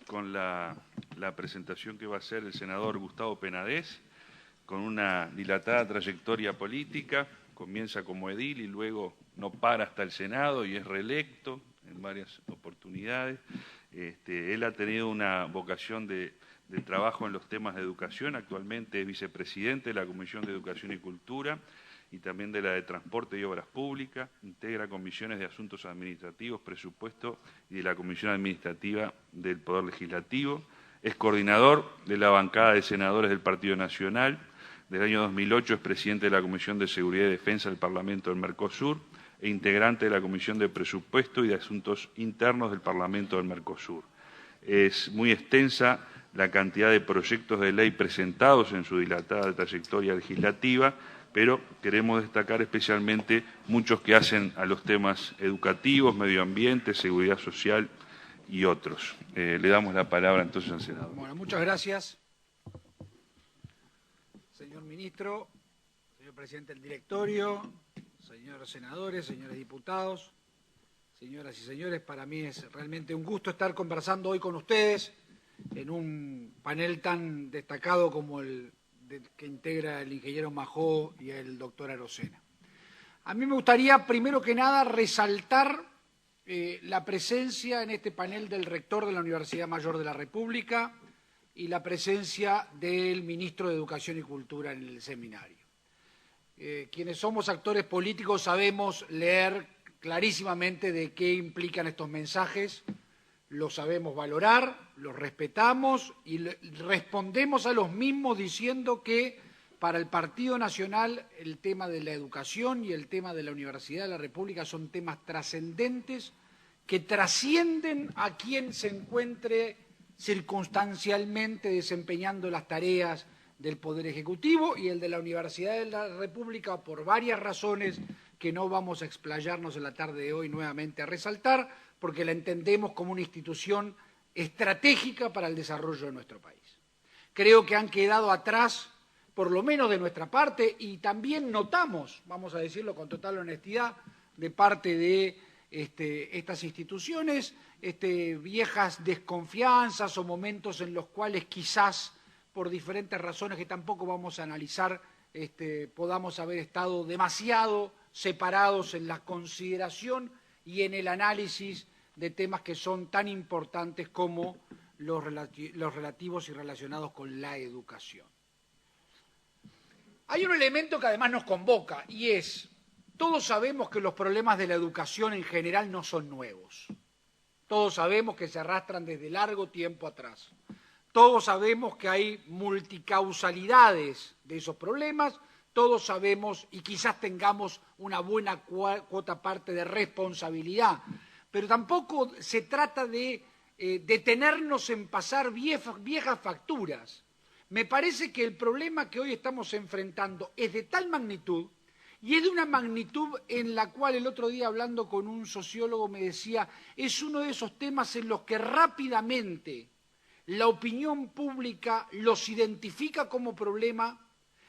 Con la presentación que va a hacer el senador Gustavo Penades, con una dilatada trayectoria política, comienza como edil y luego no para hasta el Senado y es reelecto en varias oportunidades. Él ha tenido una vocación de trabajo en los temas de educación, actualmente es vicepresidente de la Comisión de Educación y Cultura y también de la de Transporte y Obras Públicas, integra comisiones de Asuntos Administrativos, Presupuesto y de la Comisión Administrativa del Poder Legislativo, es coordinador de la bancada de senadores del Partido Nacional, del año 2008 es presidente de la Comisión de Seguridad y Defensa del Parlamento del Mercosur e integrante de la Comisión de Presupuesto y de Asuntos Internos del Parlamento del Mercosur. Es muy extensa la cantidad de proyectos de ley presentados en su dilatada trayectoria legislativa, pero queremos destacar especialmente muchos que hacen a los temas educativos, medio ambiente, seguridad social y otros. Le damos la palabra entonces al senador. Bueno, muchas gracias, señor ministro, señor presidente del directorio, señores senadores, señores diputados, señoras y señores. Para mí es realmente un gusto estar conversando hoy con ustedes en un panel tan destacado como el que integra el ingeniero Majó y el doctor Arocena. A mí me gustaría, primero que nada, resaltar la presencia en este panel del rector de la Universidad Mayor de la República y la presencia del ministro de Educación y Cultura en el seminario. Quienes somos actores políticos sabemos leer clarísimamente de qué implican estos mensajes, los sabemos valorar, los respetamos y respondemos a los mismos diciendo que para el Partido Nacional el tema de la educación y el tema de la Universidad de la República son temas trascendentes que trascienden a quien se encuentre circunstancialmente desempeñando las tareas del Poder Ejecutivo, y el de la Universidad de la República por varias razones que no vamos a explayarnos en la tarde de hoy nuevamente a resaltar, porque la entendemos como una institución estratégica para el desarrollo de nuestro país. Creo que han quedado atrás, por lo menos de nuestra parte, y también notamos, vamos a decirlo con total honestidad, de parte de estas instituciones, viejas desconfianzas o momentos en los cuales quizás, por diferentes razones que tampoco vamos a analizar, podamos haber estado demasiado separados en la consideración y en el análisis de temas que son tan importantes como los relativos y relacionados con la educación. Hay un elemento que además nos convoca y es, todos sabemos que los problemas de la educación en general no son nuevos. Todos sabemos que se arrastran desde largo tiempo atrás. Todos sabemos que hay multicausalidades de esos problemas. Todos sabemos y quizás tengamos una buena cuota parte de responsabilidad, pero tampoco se trata de detenernos en pasar viejas facturas. Me parece que el problema que hoy estamos enfrentando es de tal magnitud y es de una magnitud en la cual el otro día hablando con un sociólogo me decía, es uno de esos temas en los que rápidamente la opinión pública los identifica como problema,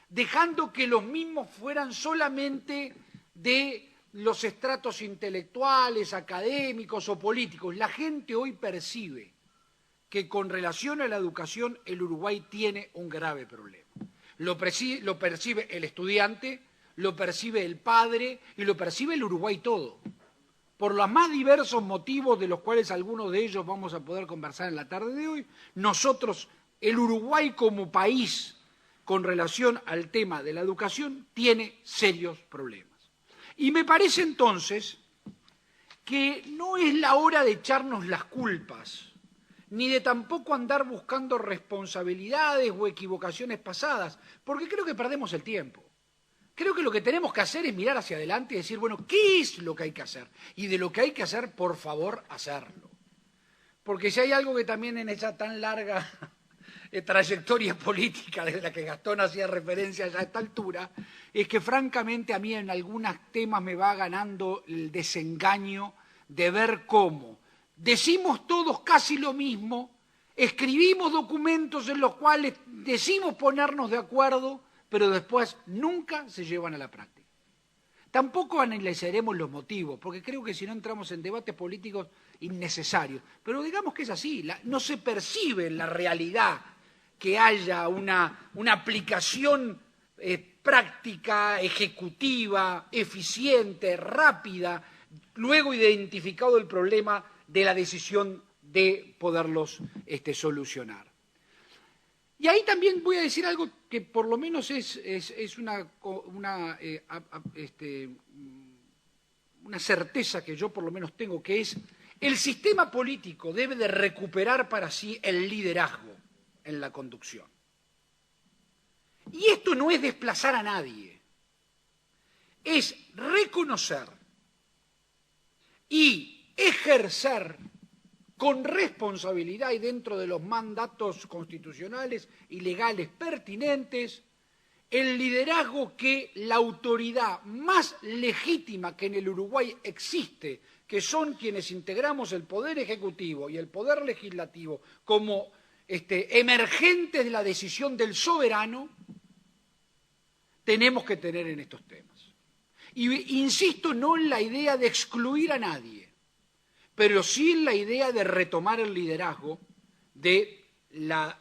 dejando que los mismos fueran solamente de los estratos intelectuales, académicos o políticos. La gente hoy percibe que con relación a la educación el Uruguay tiene un grave problema. Lo percibe el estudiante, lo percibe el padre y lo percibe el Uruguay todo. Por los más diversos motivos, de los cuales algunos de ellos vamos a poder conversar en la tarde de hoy, nosotros, el Uruguay como país, con relación al tema de la educación, tiene serios problemas. Y me parece entonces que no es la hora de echarnos las culpas, ni de tampoco andar buscando responsabilidades o equivocaciones pasadas, porque creo que perdemos el tiempo. Creo que lo que tenemos que hacer es mirar hacia adelante y decir, bueno, ¿qué es lo que hay que hacer? Y de lo que hay que hacer, por favor, hacerlo. Porque si hay algo que también en esa tan larga trayectoria política de la que Gastón hacía referencia ya a esta altura, es que francamente a mí en algunos temas me va ganando el desengaño de ver cómo decimos todos casi lo mismo, escribimos documentos en los cuales decimos ponernos de acuerdo, pero después nunca se llevan a la práctica. Tampoco analizaremos los motivos, porque creo que si no entramos en debates políticos innecesarios. Pero digamos que es así, no se percibe en la realidad que haya una aplicación práctica, ejecutiva, eficiente, rápida, luego identificado el problema de la decisión de poderlos solucionar. Y ahí también voy a decir algo que por lo menos es una certeza que yo por lo menos tengo, que es el sistema político debe de recuperar para sí el liderazgo en la conducción. Y esto no es desplazar a nadie, es reconocer y ejercer con responsabilidad y dentro de los mandatos constitucionales y legales pertinentes, el liderazgo que la autoridad más legítima que en el Uruguay existe, que son quienes integramos el Poder Ejecutivo y el Poder Legislativo como emergentes de la decisión del soberano, tenemos que tener en estos temas. Y insisto, no en la idea de excluir a nadie, pero sí en la idea de retomar el liderazgo de la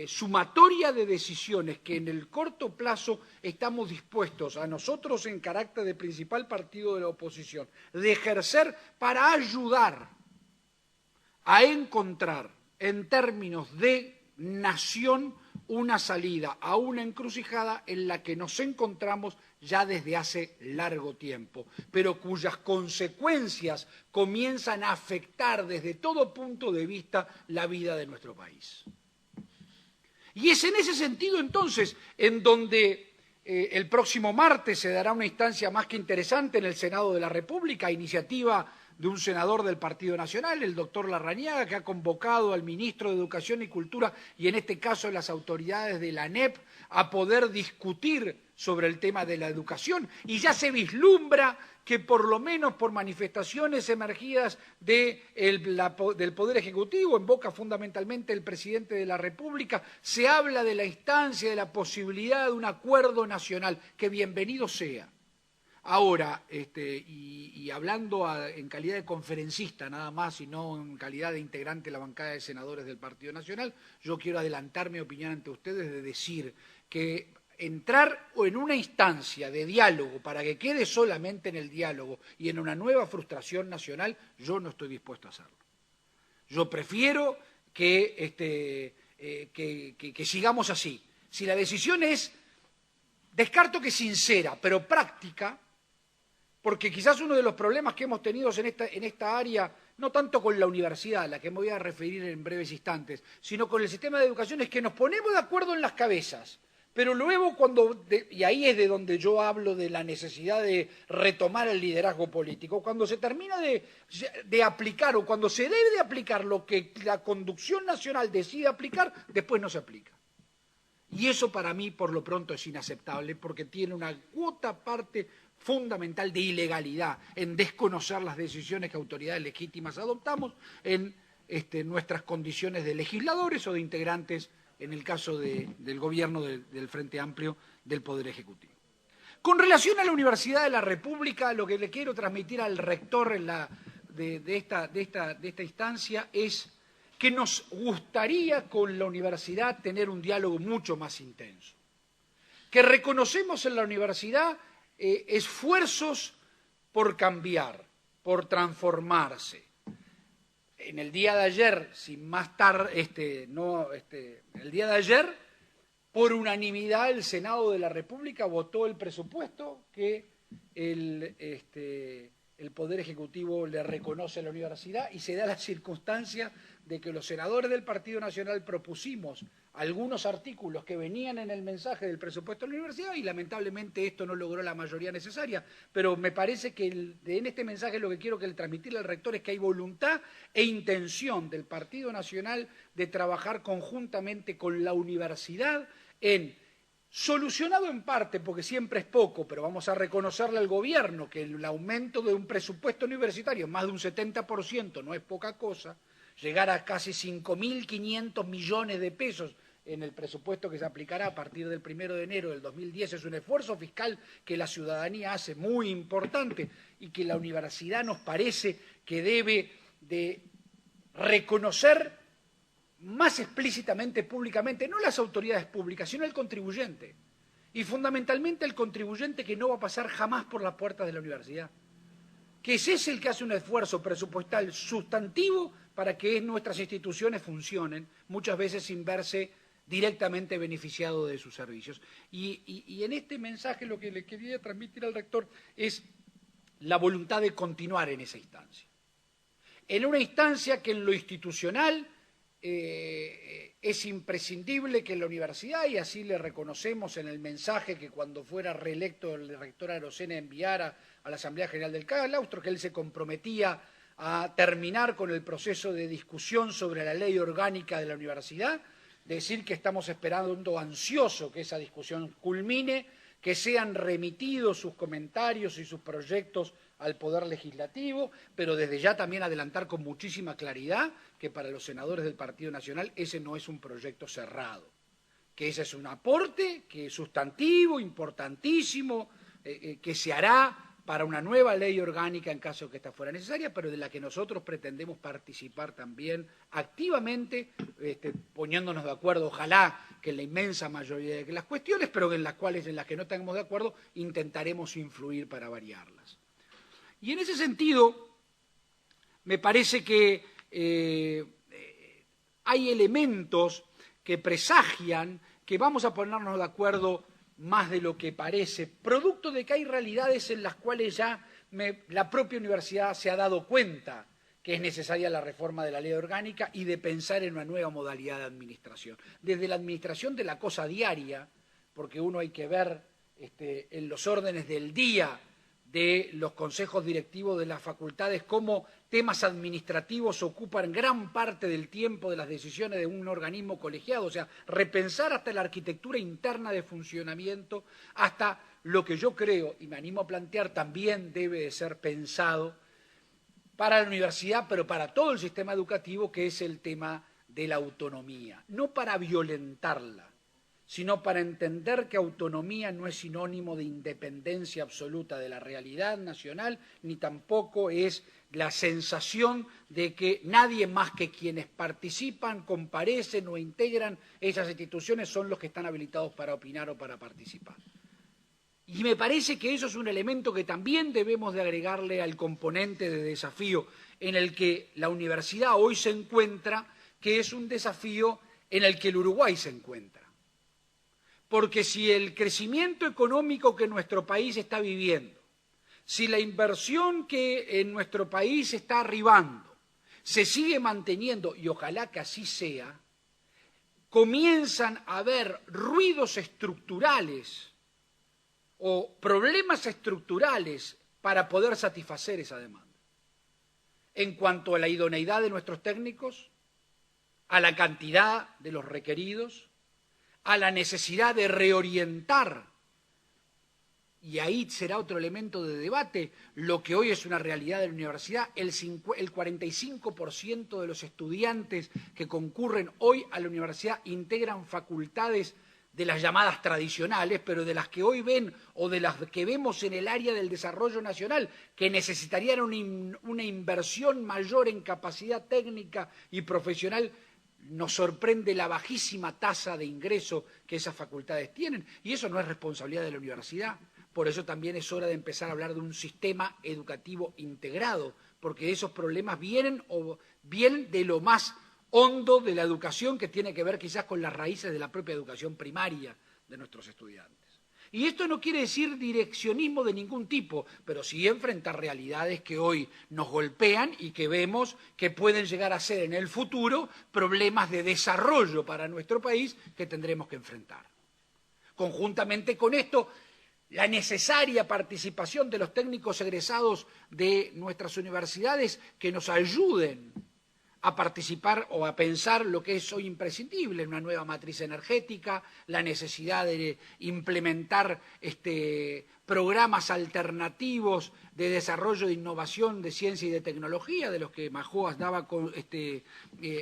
sumatoria de decisiones que en el corto plazo estamos dispuestos a nosotros en carácter de principal partido de la oposición de ejercer para ayudar a encontrar en términos de nación una salida a una encrucijada en la que nos encontramos ya desde hace largo tiempo, pero cuyas consecuencias comienzan a afectar desde todo punto de vista la vida de nuestro país. Y es en ese sentido, entonces, en donde el próximo martes se dará una instancia más que interesante en el Senado de la República, a iniciativa de un senador del Partido Nacional, el doctor Larrañaga, que ha convocado al ministro de Educación y Cultura, y en este caso a las autoridades de la ANEP, a poder discutir sobre el tema de la educación. Y ya se vislumbra que por lo menos por manifestaciones emergidas del Poder Ejecutivo, en boca fundamentalmente del Presidente de la República, se habla de la instancia, de la posibilidad de un acuerdo nacional, que bienvenido sea. Ahora, y hablando en calidad de conferencista nada más y no en calidad de integrante de la bancada de senadores del Partido Nacional, yo quiero adelantar mi opinión ante ustedes de decir que entrar en una instancia de diálogo para que quede solamente en el diálogo y en una nueva frustración nacional, yo no estoy dispuesto a hacerlo. Yo prefiero que sigamos así. Si la decisión es, descarto que sincera, pero práctica, porque quizás uno de los problemas que hemos tenido en esta área, no tanto con la universidad, a la que me voy a referir en breves instantes, sino con el sistema de educación, es que nos ponemos de acuerdo en las cabezas, pero luego y ahí es de donde yo hablo de la necesidad de retomar el liderazgo político, cuando se termina de aplicar o cuando se debe de aplicar lo que la conducción nacional decide aplicar, después no se aplica. Y eso para mí, por lo pronto, es inaceptable porque tiene una cuota parte fundamental de ilegalidad en desconocer las decisiones que autoridades legítimas adoptamos en nuestras condiciones de legisladores o de integrantes, en el caso del gobierno del Frente Amplio del Poder Ejecutivo. Con relación a la Universidad de la República, lo que le quiero transmitir al rector de esta instancia es que nos gustaría con la universidad tener un diálogo mucho más intenso, que reconocemos en la universidad esfuerzos por cambiar, por transformarse. En el día de ayer, sin más tarde, el día de ayer, por unanimidad, el Senado de la República votó el presupuesto que el Poder Ejecutivo le reconoce a la universidad y se da la circunstancia de que los senadores del Partido Nacional propusimos algunos artículos que venían en el mensaje del presupuesto de la universidad y lamentablemente esto no logró la mayoría necesaria, pero me parece que en este mensaje lo que quiero transmitirle al rector es que hay voluntad e intención del Partido Nacional de trabajar conjuntamente con la universidad solucionado en parte, porque siempre es poco, pero vamos a reconocerle al gobierno que el aumento de un presupuesto universitario, más de un 70%, no es poca cosa, llegar a casi 5.500 millones de pesos en el presupuesto que se aplicará a partir del 1 de enero del 2010, es un esfuerzo fiscal que la ciudadanía hace muy importante y que la universidad nos parece que debe de reconocer más explícitamente, públicamente, no las autoridades públicas, sino el contribuyente. Y fundamentalmente el contribuyente que no va a pasar jamás por las puertas de la universidad. Que ese es el que hace un esfuerzo presupuestal sustantivo para que nuestras instituciones funcionen, muchas veces sin verse directamente beneficiado de sus servicios. Y en este mensaje lo que le quería transmitir al rector es la voluntad de continuar en esa instancia. En una instancia que en lo institucional es imprescindible que la universidad, y así le reconocemos en el mensaje que cuando fuera reelecto el rector Arocena enviara a la Asamblea General del Claustro, que él se comprometía a terminar con el proceso de discusión sobre la ley orgánica de la universidad, decir que estamos esperando ansioso que esa discusión culmine, que sean remitidos sus comentarios y sus proyectos al Poder Legislativo, pero desde ya también adelantar con muchísima claridad que para los senadores del Partido Nacional ese no es un proyecto cerrado, que ese es un aporte que es sustantivo, importantísimo, que se hará para una nueva ley orgánica en caso de que esta fuera necesaria, pero de la que nosotros pretendemos participar también activamente, poniéndonos de acuerdo, ojalá que en la inmensa mayoría de las cuestiones, pero en las que no estemos de acuerdo, intentaremos influir para variarlas. Y en ese sentido, me parece que hay elementos que presagian que vamos a ponernos de acuerdo más de lo que parece, producto de que hay realidades en las cuales ya la propia universidad se ha dado cuenta que es necesaria la reforma de la ley orgánica y de pensar en una nueva modalidad de administración. Desde la administración de la cosa diaria, porque uno hay que ver en los órdenes del día de los consejos directivos de las facultades cómo temas administrativos ocupan gran parte del tiempo de las decisiones de un organismo colegiado, o sea, repensar hasta la arquitectura interna de funcionamiento, hasta lo que yo creo, y me animo a plantear, también debe de ser pensado para la universidad, pero para todo el sistema educativo, que es el tema de la autonomía, no para violentarla, sino para entender que autonomía no es sinónimo de independencia absoluta de la realidad nacional, ni tampoco es la sensación de que nadie más que quienes participan, comparecen o integran esas instituciones son los que están habilitados para opinar o para participar. Y me parece que eso es un elemento que también debemos de agregarle al componente de desafío en el que la universidad hoy se encuentra, que es un desafío en el que el Uruguay se encuentra. Porque si el crecimiento económico que nuestro país está viviendo, si la inversión que en nuestro país está arribando, se sigue manteniendo, y ojalá que así sea, comienzan a haber ruidos estructurales o problemas estructurales para poder satisfacer esa demanda. En cuanto a la idoneidad de nuestros técnicos, a la cantidad de los requeridos, a la necesidad de reorientar, y ahí será otro elemento de debate, lo que hoy es una realidad de la universidad, el 45% de los estudiantes que concurren hoy a la universidad integran facultades de las llamadas tradicionales, pero de las que hoy ven o de las que vemos en el área del desarrollo nacional, que necesitarían una inversión mayor en capacidad técnica y profesional. Nos sorprende la bajísima tasa de ingreso que esas facultades tienen, y eso no es responsabilidad de la universidad. Por eso también es hora de empezar a hablar de un sistema educativo integrado, porque esos problemas vienen de lo más hondo de la educación, que tiene que ver quizás con las raíces de la propia educación primaria de nuestros estudiantes. Y esto no quiere decir direccionismo de ningún tipo, pero sí enfrentar realidades que hoy nos golpean y que vemos que pueden llegar a ser en el futuro problemas de desarrollo para nuestro país que tendremos que enfrentar. Conjuntamente con esto, la necesaria participación de los técnicos egresados de nuestras universidades que nos ayuden a participar o a pensar lo que es hoy imprescindible, una nueva matriz energética, la necesidad de implementar programas alternativos de desarrollo de innovación, de ciencia y de tecnología, de los que Majoas daba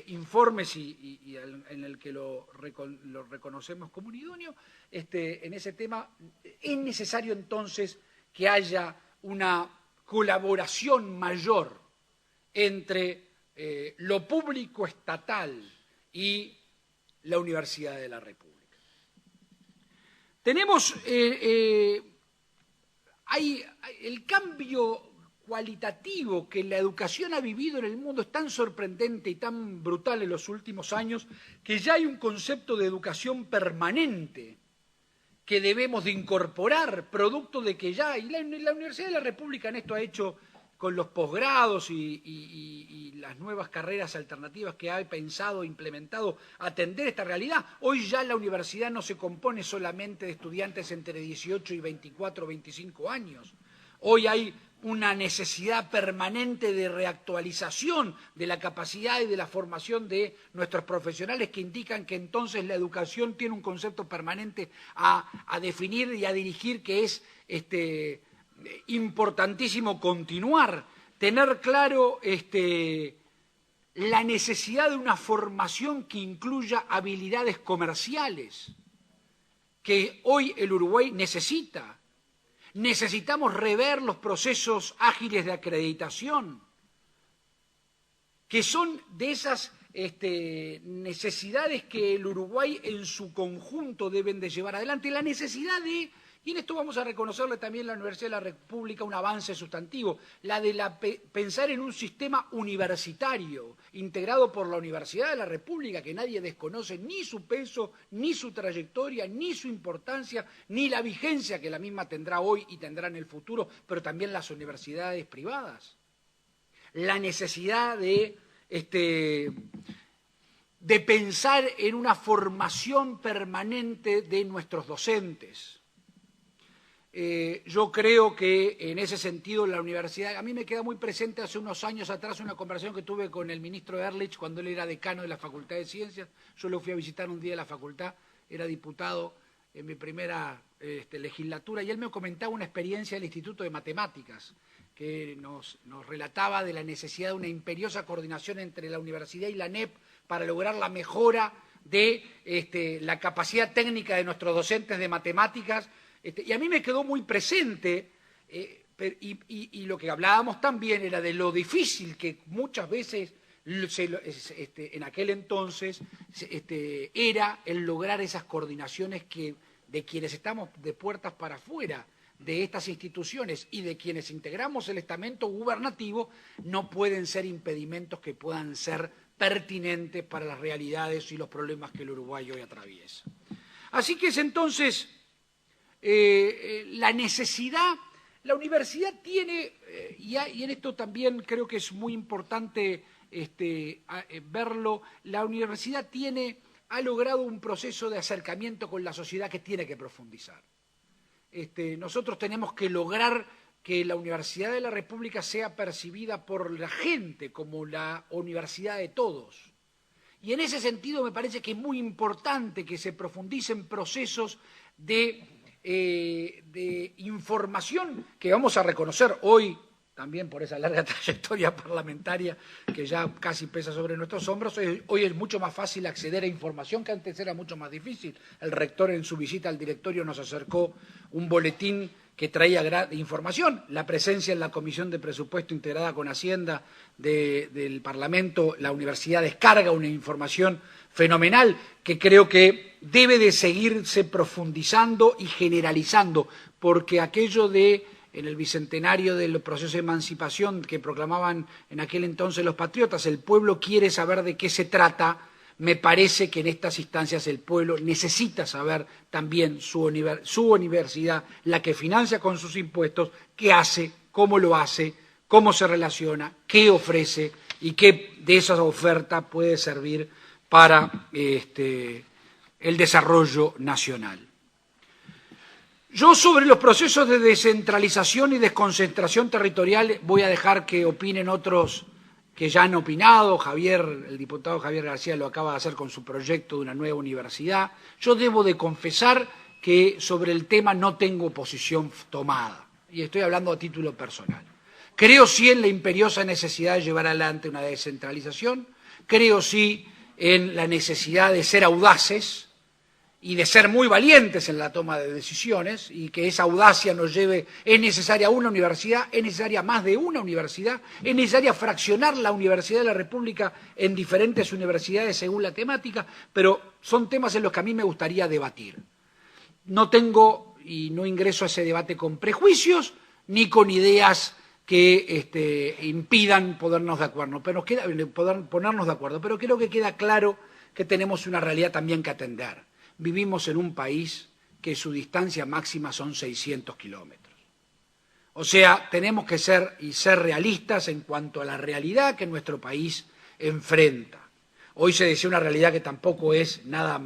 informes y en el que lo reconocemos como un idóneo. En ese tema es necesario entonces que haya una colaboración mayor entre lo público estatal y la Universidad de la República. Tenemos el cambio cualitativo que la educación ha vivido en el mundo es tan sorprendente y tan brutal en los últimos años que ya hay un concepto de educación permanente que debemos de incorporar, producto de que ya, y la Universidad de la República en esto ha hecho con los posgrados y las nuevas carreras alternativas que ha pensado e implementado, atender esta realidad. Hoy ya la universidad no se compone solamente de estudiantes entre 18 y 24 o 25 años. Hoy hay una necesidad permanente de reactualización de la capacidad y de la formación de nuestros profesionales que indican que entonces la educación tiene un concepto permanente a definir y a dirigir que es importantísimo continuar, tener claro la necesidad de una formación que incluya habilidades comerciales, que hoy el Uruguay necesita. Necesitamos rever los procesos ágiles de acreditación, que son de esas necesidades que el Uruguay en su conjunto deben de llevar adelante. La necesidad de, y en esto vamos a reconocerle también a la Universidad de la República un avance sustantivo, la de pensar en un sistema universitario integrado por la Universidad de la República, que nadie desconoce ni su peso, ni su trayectoria, ni su importancia, ni la vigencia que la misma tendrá hoy y tendrá en el futuro, pero también las universidades privadas. La necesidad de pensar en una formación permanente de nuestros docentes. Yo creo que en ese sentido la universidad, a mí me queda muy presente hace unos años atrás una conversación que tuve con el ministro Ehrlich cuando él era decano de la Facultad de Ciencias. Yo lo fui a visitar un día de la facultad, era diputado en mi primera legislatura, y él me comentaba una experiencia del Instituto de Matemáticas que nos relataba de la necesidad de una imperiosa coordinación entre la universidad y la ANEP para lograr la mejora de la capacidad técnica de nuestros docentes de matemáticas. Y a mí me quedó muy presente, y lo que hablábamos también era de lo difícil que muchas veces en aquel entonces era el lograr esas coordinaciones de quienes estamos de puertas para afuera de estas instituciones y de quienes integramos el estamento gubernativo, no pueden ser impedimentos que puedan ser pertinentes para las realidades y los problemas que el Uruguay hoy atraviesa. Así que es entonces la necesidad, la universidad tiene, y en esto también creo que es muy importante verlo, la universidad ha logrado un proceso de acercamiento con la sociedad que tiene que profundizar. Nosotros tenemos que lograr que la Universidad de la República sea percibida por la gente como la universidad de todos. Y en ese sentido me parece que es muy importante que se profundicen procesos de información que vamos a reconocer hoy, también por esa larga trayectoria parlamentaria que ya casi pesa sobre nuestros hombros. Hoy es mucho más fácil acceder a información que antes era mucho más difícil. El rector en su visita al directorio nos acercó un boletín que traía información. La presencia en la Comisión de Presupuesto integrada con Hacienda del Parlamento, la universidad descarga una información fenomenal que creo que debe de seguirse profundizando y generalizando, porque aquello en el bicentenario del proceso de emancipación que proclamaban en aquel entonces los patriotas, el pueblo quiere saber de qué se trata, me parece que en estas instancias el pueblo necesita saber también su universidad, la que financia con sus impuestos, qué hace, cómo se relaciona, qué ofrece y qué de esa oferta puede servir para el desarrollo nacional. Yo sobre los procesos de descentralización y desconcentración territorial voy a dejar que opinen otros que ya han opinado. El diputado Javier García lo acaba de hacer con su proyecto de una nueva universidad. Yo debo de confesar que sobre el tema no tengo posición tomada, y estoy hablando a título personal. Creo sí en la imperiosa necesidad de llevar adelante una descentralización, creo sí en la necesidad de ser audaces y de ser muy valientes en la toma de decisiones, y que esa audacia nos lleve, es necesaria una universidad, es necesaria más de una universidad, es necesaria fraccionar la Universidad de la República en diferentes universidades según la temática, pero son temas en los que a mí me gustaría debatir. No tengo y no ingreso a ese debate con prejuicios ni con ideas que impidan ponernos de acuerdo, pero creo que queda claro que tenemos una realidad también que atender. Vivimos en un país que su distancia máxima son 600 kilómetros. O sea, tenemos que ser realistas en cuanto a la realidad que nuestro país enfrenta. Hoy se decía una realidad que tampoco es nada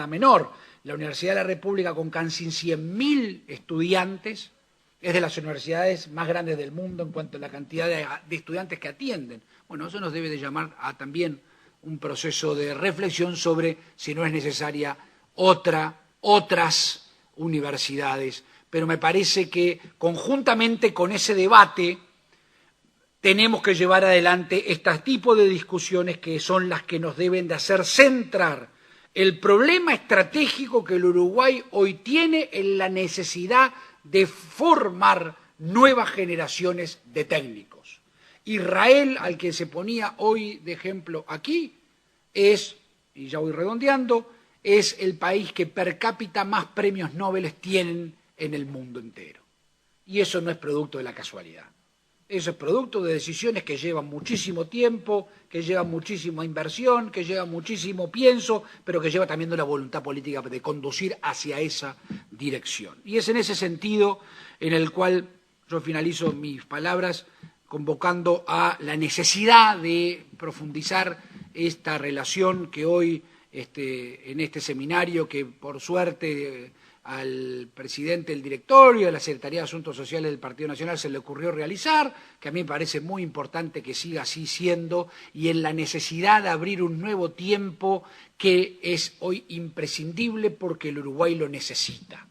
menor. La Universidad de la República, con casi 100.000 estudiantes, es de las universidades más grandes del mundo en cuanto a la cantidad de estudiantes que atienden. Bueno, eso nos debe de llamar a también un proceso de reflexión sobre si no es necesaria otras universidades. Pero me parece que conjuntamente con ese debate tenemos que llevar adelante este tipo de discusiones que son las que nos deben de hacer centrar el problema estratégico que el Uruguay hoy tiene en la necesidad de formar nuevas generaciones de técnicos. Israel, al que se ponía hoy de ejemplo aquí, es, y ya voy redondeando, es el país que per cápita más premios Nobel tienen en el mundo entero. Y eso no es producto de la casualidad. Eso es producto de decisiones que llevan muchísimo tiempo, que llevan muchísima inversión, que llevan muchísimo pienso, pero que lleva también una voluntad política de conducir hacia esa dirección. Y es en ese sentido en el cual yo finalizo mis palabras convocando a la necesidad de profundizar esta relación que hoy, en este seminario, que por suerte al presidente del directorio, de la Secretaría de Asuntos Sociales del Partido Nacional se le ocurrió realizar, que a mí me parece muy importante que siga así siendo, y en la necesidad de abrir un nuevo tiempo que es hoy imprescindible porque el Uruguay lo necesita.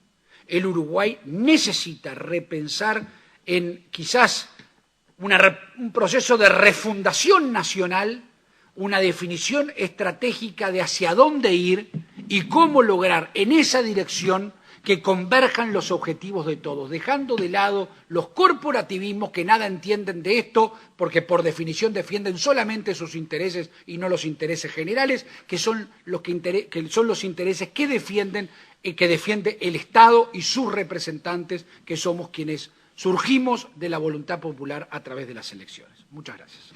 El Uruguay necesita repensar en quizás un proceso de refundación nacional, una definición estratégica de hacia dónde ir y cómo lograr en esa dirección que converjan los objetivos de todos, dejando de lado los corporativismos que nada entienden de esto, porque por definición defienden solamente sus intereses y no los intereses generales, que son los intereses que defiende el Estado y sus representantes, que somos quienes surgimos de la voluntad popular a través de las elecciones. Muchas gracias.